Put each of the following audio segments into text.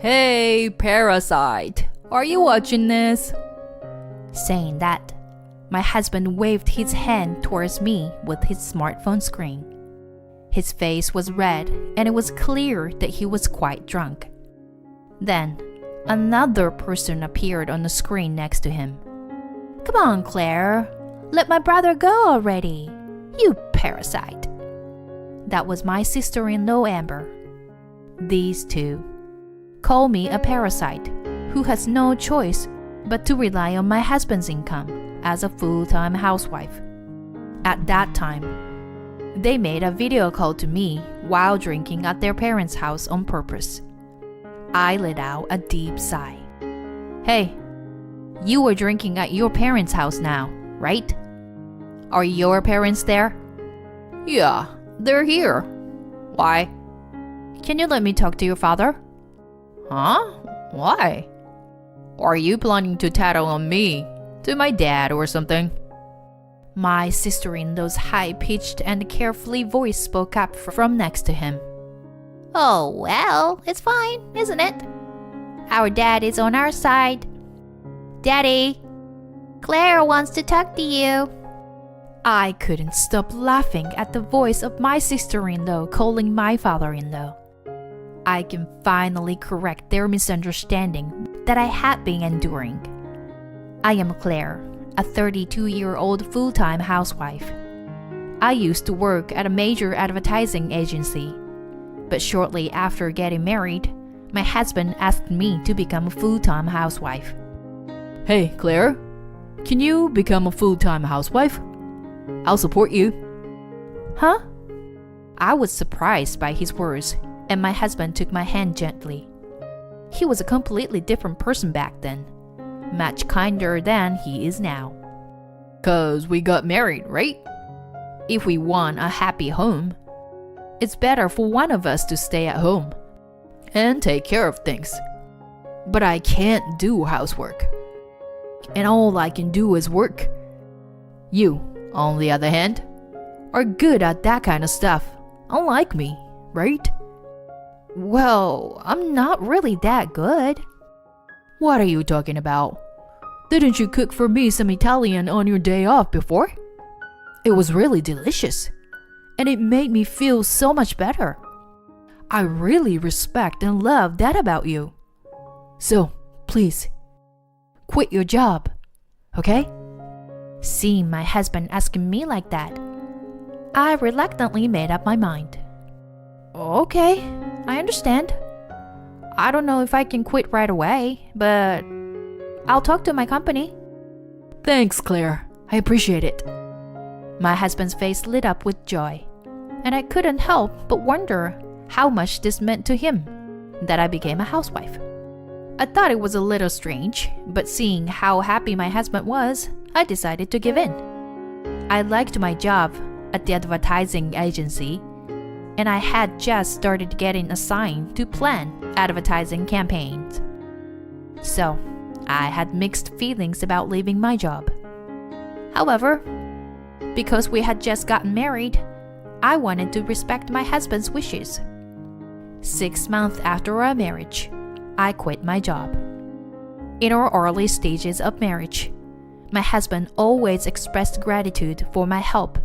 Hey, parasite, are you watching this? Saying that, my husband waved his hand towards me with his smartphone screen. His face was red and it was clear that he was quite drunk. Then, another person appeared on the screen next to him. "Come on, Claire. Let my brother go already. You parasite." That was my sister-in-law, Amber. These two call me a parasite who has no choice but to rely on my husband's income as a full-time housewife. At that time, they made a video call to me while drinking at their parents' house on purpose. I let out a deep sigh. "Hey, you were drinking at your parents' house now, right? Are your parents there?" Yeah, they're here. Why? "Can you let me talk to your father?" Huh? Why? Are you planning to tattle on me, to my dad or something? My sister-in-law's high-pitched and carefully voice spoke up from next to him. "Oh, well, it's fine, isn't it? Our dad is on our side. Daddy, Claire wants to talk to you." I couldn't stop laughing at the voice of my sister-in-law calling my father-in-law. I can finally correct their misunderstanding that I had been enduring. I am Claire, a 32-year-old full-time housewife. I used to work at a major advertising agency, but shortly after getting married, my husband asked me to become a full-time housewife. Hey, Claire, can you become a full-time housewife? I'll support you. Huh? I was surprised by his words, and my husband took my hand gently. He was a completely different person back then, much kinder than he is now. 'Cause we got married, right? If we want a happy home, it's better for one of us to stay at home and take care of things. But I can't do housework, and all I can do is work. You, on the other hand, are good at that kind of stuff, unlike me, right? Well, I'm not really that good. What are you talking about? Didn't you cook for me some Italian on your day off before? It was really delicious, and it made me feel so much better. I really respect and love that about you. So, please, quit your job, okay? Seeing my husband asking me like that, I reluctantly made up my mind. Okay, I understand. I don't know if I can quit right away, but I'll talk to my company. Thanks, Claire. I appreciate it. My husband's face lit up with joy, and I couldn't help but wonder how much this meant to him, that I became a housewife. I thought it was a little strange, but seeing how happy my husband was, I decided to give in. I liked my job at the advertising agency, and I had just started getting assigned to plan advertising campaigns. So, I had mixed feelings about leaving my job. However, because we had just gotten married, I wanted to respect my husband's wishes. 6 months after our marriage, I quit my job. In our early stages of marriage, my husband always expressed gratitude for my help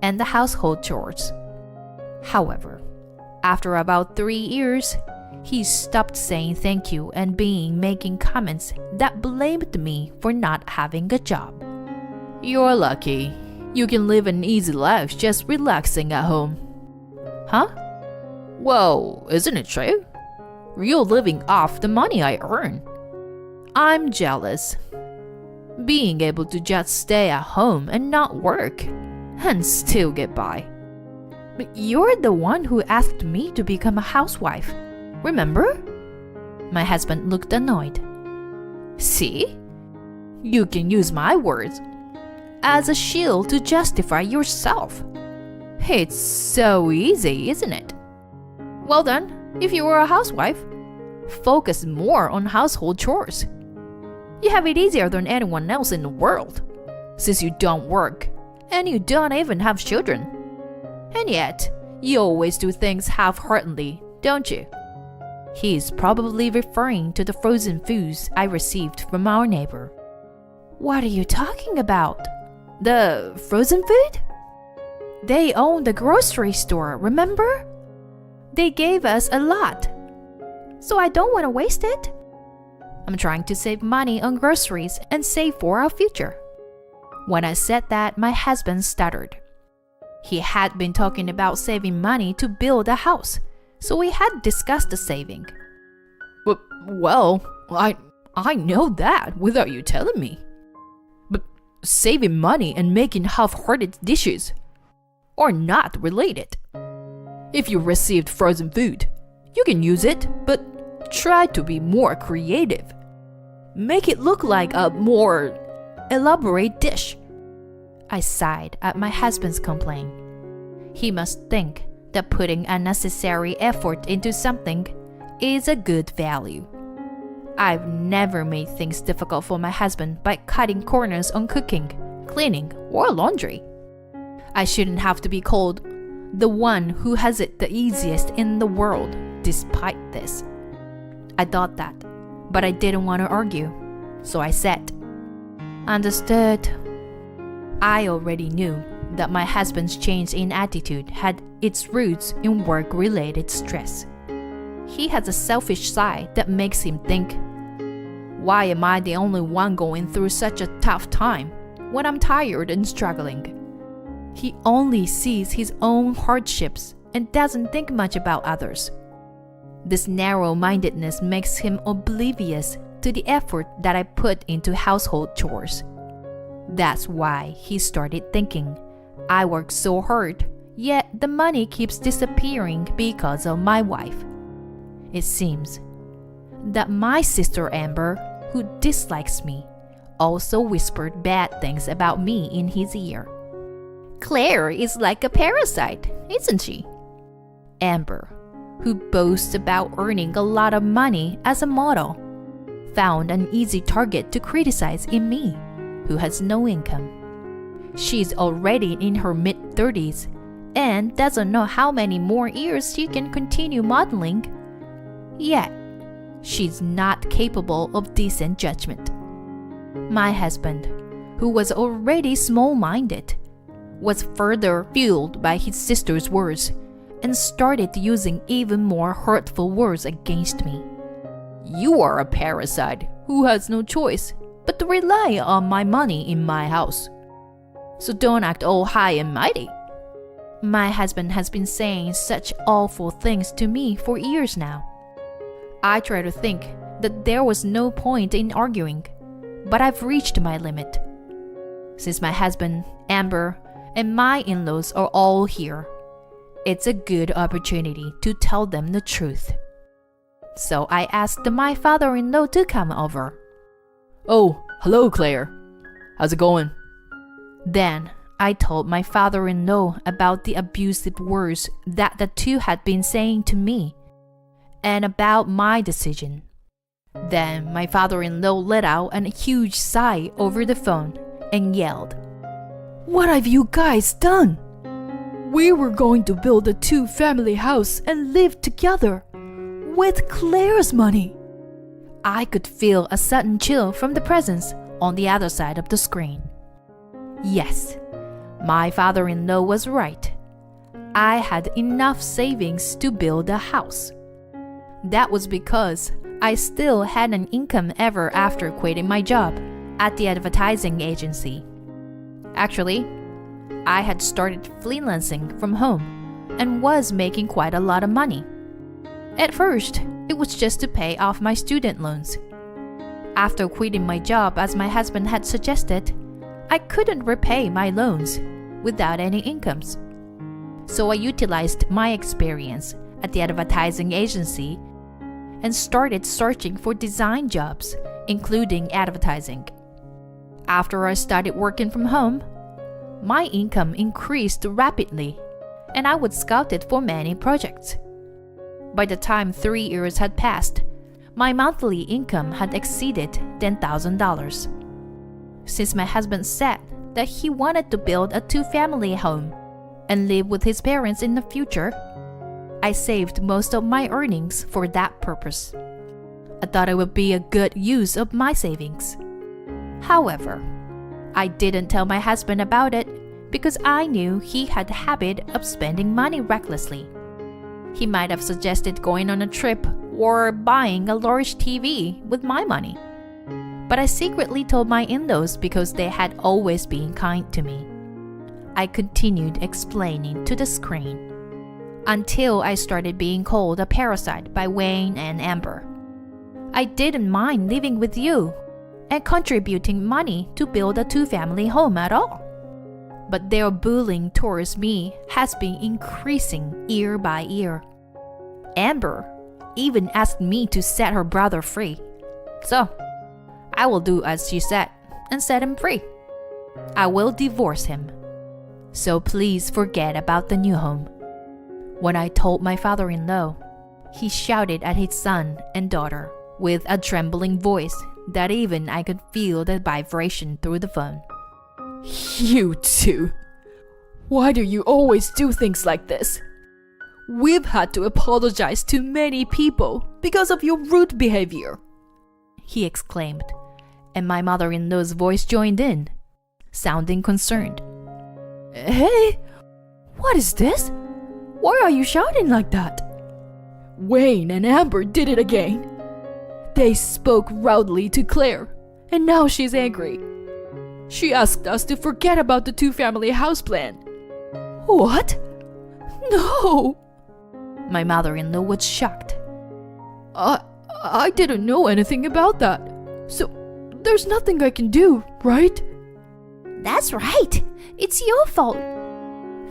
and the household chores. However, after about 3 years, he stopped saying thank you and making comments that blamed me for not having a job. You're lucky. You can live an easy life just relaxing at home. Huh? Well, isn't it true? You're living off the money I earn. I'm jealous. Being able to just stay at home and not work, and still get by. But you're the one who asked me to become a housewife, remember? My husband looked annoyed. See? You can use my words as a shield to justify yourself. It's so easy, isn't it? Well then, if you were a housewife, focus more on household chores. You have it easier than anyone else in the world, since you don't work and you don't even have children. And yet, you always do things half-heartedly, don't you? He is probably referring to the frozen foods I received from our neighbor. What are you talking about? The frozen food? They own the grocery store, remember? They gave us a lot. So I don't want to waste it. I'm trying to save money on groceries and save for our future. When I said that, my husband stuttered. He had been talking about saving money to build a house, so we had discussed the saving. Well, I know that without you telling me. But saving money and making half-hearted dishes are not related. If you received frozen food, you can use it, but try to be more creative. Make it look like a more elaborate dish. I sighed at my husband's complaint. He must think that putting unnecessary effort into something is a good value. I've never made things difficult for my husband by cutting corners on cooking, cleaning, or laundry. I shouldn't have to be called the one who has it the easiest in the world despite this. I thought that, but I didn't want to argue, so I said, "Understood." I already knew that my husband's change in attitude had its roots in work-related stress. He has a selfish side that makes him think, why am I the only one going through such a tough time when I'm tired and struggling? He only sees his own hardships and doesn't think much about others. This narrow-mindedness makes him oblivious to the effort that I put into household chores. That's why he started thinking, I work so hard, yet the money keeps disappearing because of my wife. It seems that my sister Amber, who dislikes me, also whispered bad things about me in his ear. Claire is like a parasite, isn't she? Amber, who boasts about earning a lot of money as a model, found an easy target to criticize in me, who has no income. She's already in her mid-30s and doesn't know how many more years she can continue modeling. Yet, she's not capable of decent judgment. My husband, who was already small-minded, was further fueled by his sister's words and started using even more hurtful words against me. You are a parasite who has no choice but to rely on my money in my house. So don't act all high and mighty. My husband has been saying such awful things to me for years now. I try to think that there was no point in arguing, but I've reached my limit. Since my husband, Amber, and my in-laws are all here, it's a good opportunity to tell them the truth. So I asked my father-in-law to come over. Oh, hello, Claire. How's it going? Then I told my father-in-law about the abusive words that the two had been saying to me, and about my decision. Then my father-in-law let out a huge sigh over the phone and yelled, What have you guys done? We were going to build a two-family house and live together with Claire's money. I could feel a sudden chill from the presence on the other side of the screen. Yes, my father-in-law was right. I had enough savings to build a house. That was because I still had an income ever after quitting my job at the advertising agency. Actually, I had started freelancing from home and was making quite a lot of money. At first, it was just to pay off my student loans. After quitting my job as my husband had suggested, I couldn't repay my loans without any incomes. So I utilized my experience at the advertising agency and started searching for design jobs, including advertising. After I started working from home, my income increased rapidly, and I was scouted for many projects. By the time 3 years had passed, my monthly income had exceeded $10,000. Since my husband said that he wanted to build a two-family home and live with his parents in the future, I saved most of my earnings for that purpose. I thought it would be a good use of my savings. However, I didn't tell my husband about it because I knew he had a habit of spending money recklessly. He might have suggested going on a trip or buying a large TV with my money. But I secretly told my in-laws because they had always been kind to me. I continued explaining to the screen until I started being called a parasite by Wayne and Amber. I didn't mind living with you and contributing money to build a two-family home at all. But their bullying towards me has been increasing year by year. Amber even asked me to set her brother free. So, I will do as she said and set him free. I will divorce him. So please forget about the new home. When I told my father-in-law, he shouted at his son and daughter with a trembling voice that even I could feel the vibration through the phone. You two. Why do you always do things like this? We've had to apologize to many people because of your rude behavior, he exclaimed, and my mother-in-law's voice joined in, sounding concerned. Hey, what is this? Why are you shouting like that? Wayne and Amber did it again. They spoke rudely to Claire, and now she's angry. She asked us to forget about the two-family house plan. What? No! My mother-in-law was shocked. I didn't know anything about that. So, there's nothing I can do, right? That's right. It's your fault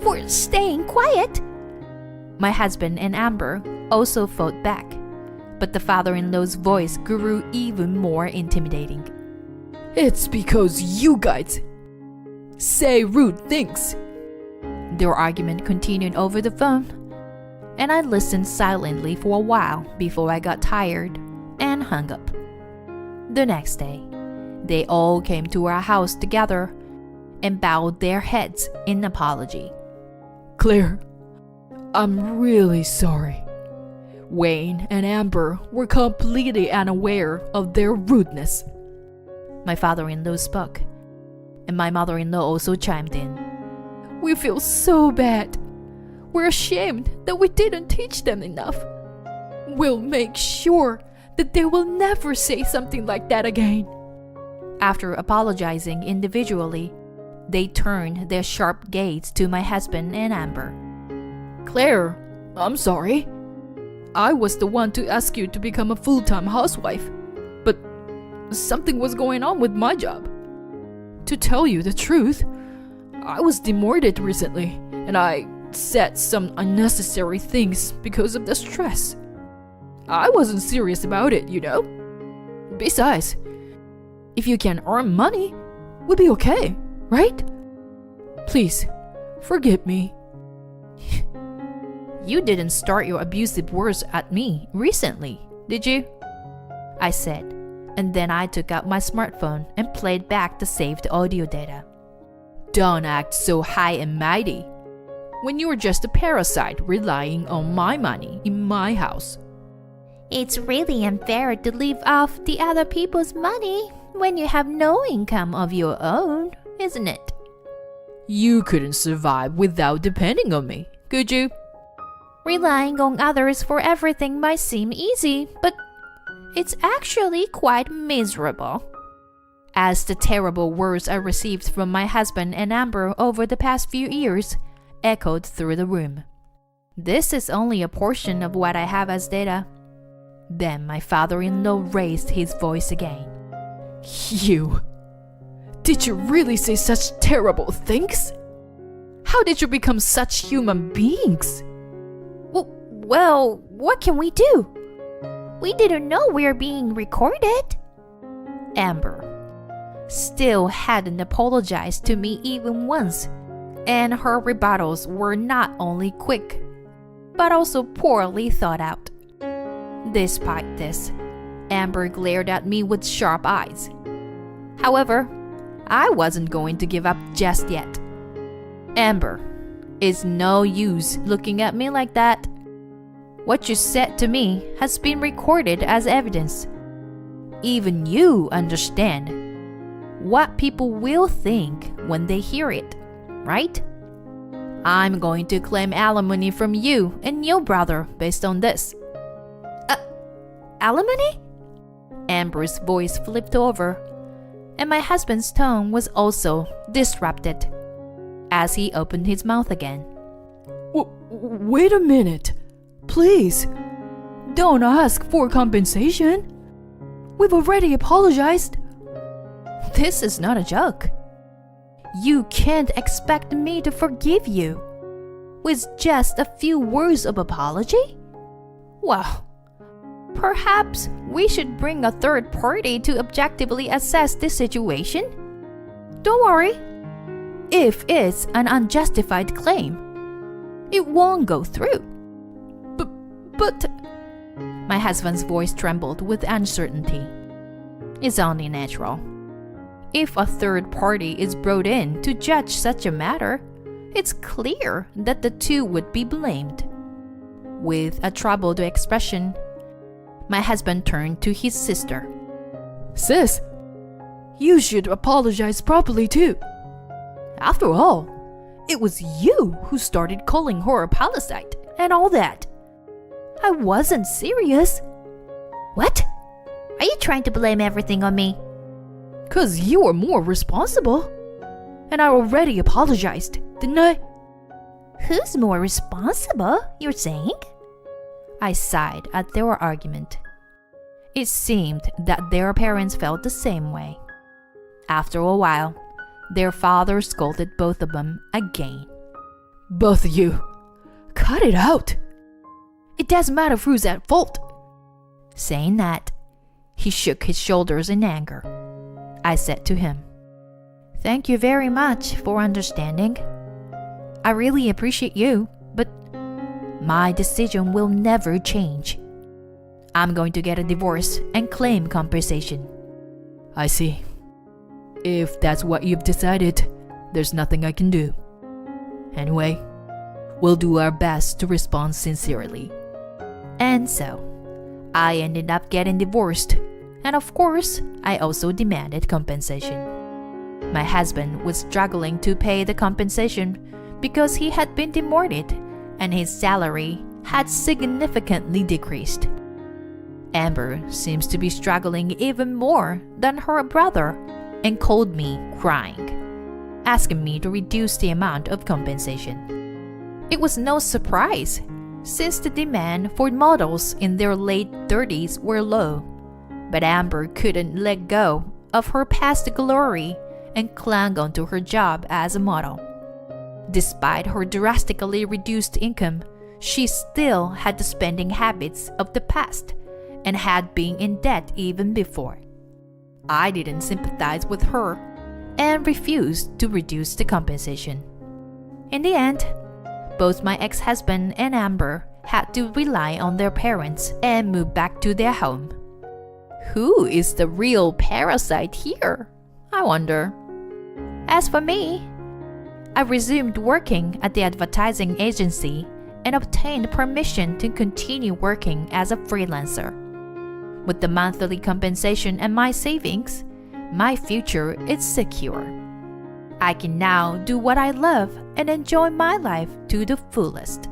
for staying quiet. My husband and Amber also fought back, but the father-in-law's voice grew even more intimidating. It's because you guys say rude things. Their argument continued over the phone, and I listened silently for a while before I got tired and hung up. The next day, they all came to our house together and bowed their heads in apology. Claire, I'm really sorry. Wayne and Amber were completely unaware of their rudeness. My father-in-law spoke, and my mother-in-law also chimed in. We feel so bad. We're ashamed that we didn't teach them enough. We'll make sure that they will never say something like that again. After apologizing individually, they turned their sharp gaze to my husband and Amber. Claire, I'm sorry. I was the one to ask you to become a full-time housewife, but something was going on with my job. To tell you the truth, I was demoted recently, and I said some unnecessary things because of the stress. I wasn't serious about it, you know? Besides, if you can earn money, we'll be okay, right? Please, forgive me. You didn't start your abusive words at me recently, did you? I said, and then I took out my smartphone and played back the saved audio data. Don't act so high and mighty when you're just a parasite relying on my money in my house. It's really unfair to live off the other people's money when you have no income of your own, isn't it? You couldn't survive without depending on me, could you? Relying on others for everything might seem easy, but it's actually quite miserable. As the terrible words I received from my husband and Amber over the past few years echoed through the room. This is only a portion of what I have as data. Then my father-in-law raised his voice again. You! Did you really say such terrible things? How did you become such human beings? Well, what can we do? We didn't know we were being recorded. Amber still hadn't apologized to me even once, and her rebuttals were not only quick, but also poorly thought out. Despite this, Amber glared at me with sharp eyes. However, I wasn't going to give up just yet. Amber, it's no use looking at me like that. What you said to me has been recorded as evidence. Even you understand what people will think when they hear it, right? I'm going to claim alimony from you and your brother based on this. Alimony? Amber's voice flipped over, and my husband's tone was also disrupted as he opened his mouth again. Wait a minute. Please. Don't ask for compensation. We've already apologized. This is not a joke. You can't expect me to forgive you with just a few words of apology? Well, perhaps we should bring a third party to objectively assess this situation. Don't worry. If it's an unjustified claim, it won't go through. But my husband's voice trembled with uncertainty. It's only natural. If a third party is brought in to judge such a matter, it's clear that the two would be blamed. With a troubled expression, my husband turned to his sister. Sis, you should apologize properly too. After all, it was you who started calling her a parasite and all that. I wasn't serious. What? Are you trying to blame everything on me? 'Cause you were more responsible. And I already apologized, didn't I? Who's more responsible, you're saying? I sighed at their argument. It seemed that their parents felt the same way. After a while, their father scolded both of them again. Both of you, cut it out. It doesn't matter who's at fault. Saying that, he shook his shoulders in anger. I said to him, "Thank you very much for understanding. I really appreciate you, but my decision will never change. I'm going to get a divorce and claim compensation." I see. If that's what you've decided, there's nothing I can do. Anyway, we'll do our best to respond sincerely. And so, I ended up getting divorced, and of course, I also demanded compensation. My husband was struggling to pay the compensation because he had been demoted and his salary had significantly decreased. Amber seems to be struggling even more than her brother and called me crying, asking me to reduce the amount of compensation. It was no surprise, since the demand for models in their late 30s were low, but Amber couldn't let go of her past glory and clung onto her job as a model. Despite her drastically reduced income, she still had the spending habits of the past and had been in debt even before. I didn't sympathize with her and refused to reduce the compensation. In the end, both my ex-husband and Amber had to rely on their parents and move back to their home. Who is the real parasite here? I wonder. As for me, I resumed working at the advertising agency and obtained permission to continue working as a freelancer. With the monthly compensation and my savings, my future is secure. I can now do what I love and enjoy my life to the fullest.